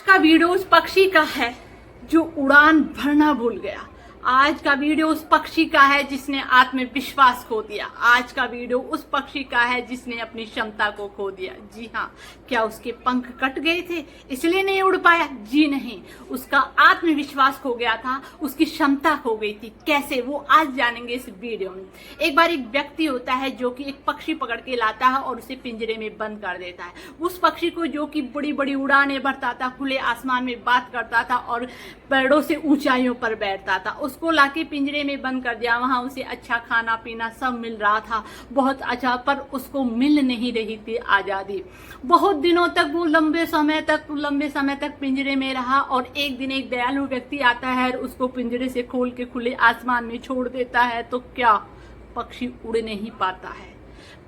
का वीडियो उस पक्षी का है जो उड़ान भरना भूल गया। आज का वीडियो उस पक्षी का है जिसने आत्मविश्वास खो दिया। आज का वीडियो उस पक्षी का है जिसने अपनी क्षमता को खो दिया। जी हाँ, क्या उसके पंख कट गए थे इसलिए नहीं उड़ पाया? जी नहीं, उसका आत्मविश्वास खो गया था, उसकी क्षमता खो गई थी। कैसे, वो आज जानेंगे इस वीडियो में। एक बार एक व्यक्ति होता है जो कि एक पक्षी पकड़ के लाता है और उसे पिंजरे में बंद कर देता है। उस पक्षी को जो कि बड़ी बड़ी उड़ानें भरता था, खुले आसमान में बात करता था और पेड़ों से ऊंचाइयों पर बैठता था, उसको लाके पिंजरे में बंद कर दिया। वहां उसे अच्छा खाना पीना सब मिल रहा था, बहुत अच्छा, पर उसको मिल नहीं रही थी आजादी। बहुत दिनों तक वो लंबे समय तक पिंजरे में रहा और एक दिन एक दयालु व्यक्ति आता है और उसको पिंजरे से खोल के खुले आसमान में छोड़ देता है। तो क्या पक्षी उड़ नहीं पाता है?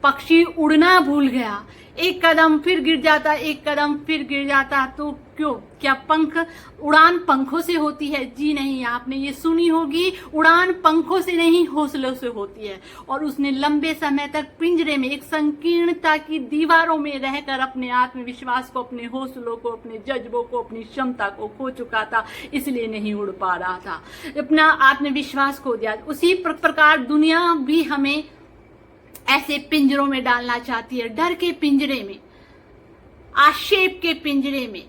पक्षी उड़ना भूल गया। एक कदम फिर गिर जाता, एक कदम फिर गिर जाता। तो क्यों? क्या उड़ान पंखों से होती है? जी नहीं, आपने ये सुनी होगी, उड़ान पंखों से नहीं हौसलों से होती है। और उसने लंबे समय तक पिंजरे में एक संकीर्णता की दीवारों में रहकर अपने आत्मविश्वास को, अपने हौसलों को, अपने जज्बों को, अपनी क्षमता को खो चुका था, इसलिए नहीं उड़ पा रहा था, अपना आत्मविश्वास खो दिया। उसी प्रकार दुनिया भी हमें ऐसे पिंजरों में डालना चाहती है, डर के पिंजरे में, आक्षेप के पिंजरे में,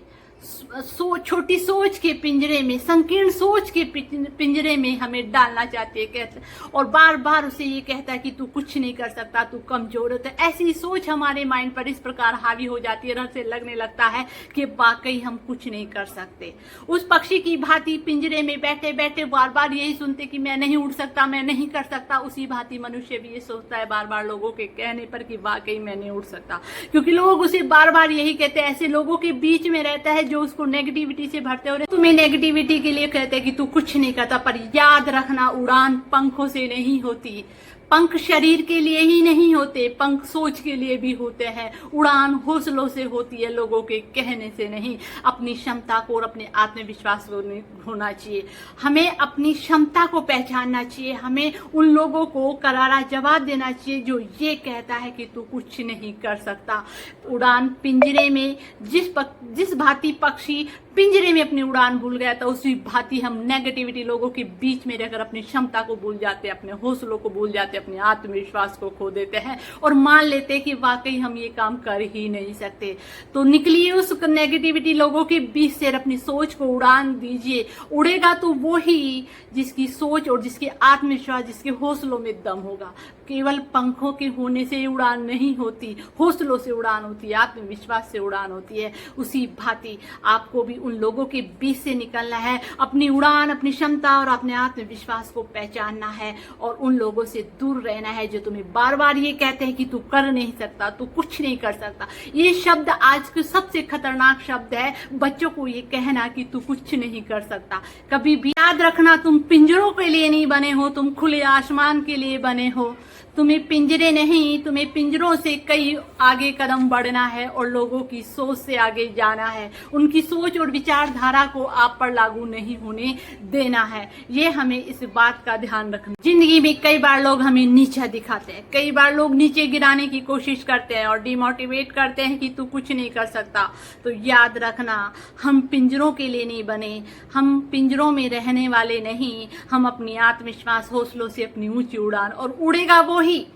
छोटी सोच के पिंजरे में, संकीर्ण सोच के पिंजरे में हमें डालना चाहती है। कहते और बार बार उसे ये कहता है कि तू कुछ नहीं कर सकता, तू कमजोर है। तो ऐसी सोच हमारे माइंड पर इस प्रकार हावी हो जाती है, से लगने लगता है कि वाकई हम कुछ नहीं कर सकते। उस पक्षी की भांति पिंजरे में बैठे बैठे बार बार यही सुनते कि मैं नहीं उड़ सकता, मैं नहीं कर सकता। उसी भांति मनुष्य भी ये सोचता है बार बार लोगों के कहने पर कि वाकई मैं नहीं उड़ सकता, क्योंकि लोग उसे बार बार यही कहते हैं। ऐसे लोगों के बीच में रहता है जो उसको नेगेटिविटी से भरते हो रहे, तुम्हें नेगेटिविटी के लिए कहते हैं कि तू कुछ नहीं करता। पर याद रखना, उड़ान पंखों से नहीं होती। पंख शरीर के लिए ही नहीं होते, पंख सोच के लिए भी होते हैं। उड़ान हौसलों से होती है, लोगों के कहने से नहीं। अपनी क्षमता को और अपने आत्मविश्वास को होना चाहिए। हमें अपनी क्षमता को पहचानना चाहिए। हमें उन लोगों को करारा जवाब देना चाहिए जो ये कहता है कि तू कुछ नहीं कर सकता। उड़ान पिंजरे में जिस भांति पक्षी पिंजरे में अपनी उड़ान भूल गया था, उसी भांति हम नेगेटिविटी लोगों के बीच में रहकर अपनी क्षमता को भूल जाते, अपने हौसलों को भूल जाते, अपने आत्मविश्वास को खो देते हैं और मान लेते कि वाकई हम ये काम कर ही नहीं सकते। तो निकलिए उस नेगेटिविटी लोगों के बीच से, अपनी सोच को उड़ान दीजिए। उड़ेगा तो वो ही जिसकी सोच और जिसके आत्मविश्वास, जिसके हौसलों में दम होगा। केवल पंखों के होने से उड़ान नहीं होती, हौसलों से उड़ान होती है, आत्मविश्वास से उड़ान होती है। उसी भांति आपको भी उन लोगों के बीच से निकलना है, अपनी उड़ान, अपनी क्षमता और अपने आत्मविश्वास को पहचानना है और उन लोगों से दूर रहना है जो तुम्हें बार बार ये कहते हैं कि तू कर नहीं सकता, तू कुछ नहीं कर सकता। ये शब्द आज के सबसे खतरनाक शब्द है, बच्चों को ये कहना कि तू कुछ नहीं कर सकता। कभी भी याद रखना, तुम पिंजरों के लिए नहीं बने हो, तुम खुले आसमान के लिए बने हो। तुम्हें पिंजरे नहीं, तुम्हें पिंजरों से कई आगे कदम बढ़ना है और लोगों की सोच से आगे जाना है। उनकी सोच और विचारधारा को आप पर लागू नहीं होने देना है। ये हमें इस बात का ध्यान रखना। जिंदगी में कई बार लोग हमें नीचा दिखाते हैं, कई बार लोग नीचे गिराने की कोशिश करते हैं और डिमोटिवेट करते हैं कि तू कुछ नहीं कर सकता। तो याद रखना, हम पिंजरों के लिए नहीं बने, हम पिंजरों में रहने वाले नहीं। हम अपनी आत्मविश्वास, हौसलों से अपनी ऊंची उड़ान, और उड़ेगा वो ही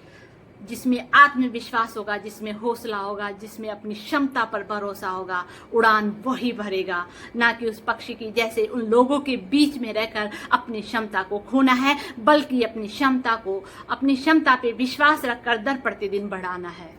जिसमें आत्मविश्वास होगा, जिसमें हौसला होगा, जिसमें अपनी क्षमता पर भरोसा होगा। उड़ान वही भरेगा, ना कि उस पक्षी की जैसे उन लोगों के बीच में रहकर अपनी क्षमता को खोना है, बल्कि अपनी क्षमता पे विश्वास रखकर दर प्रतिदिन बढ़ाना है।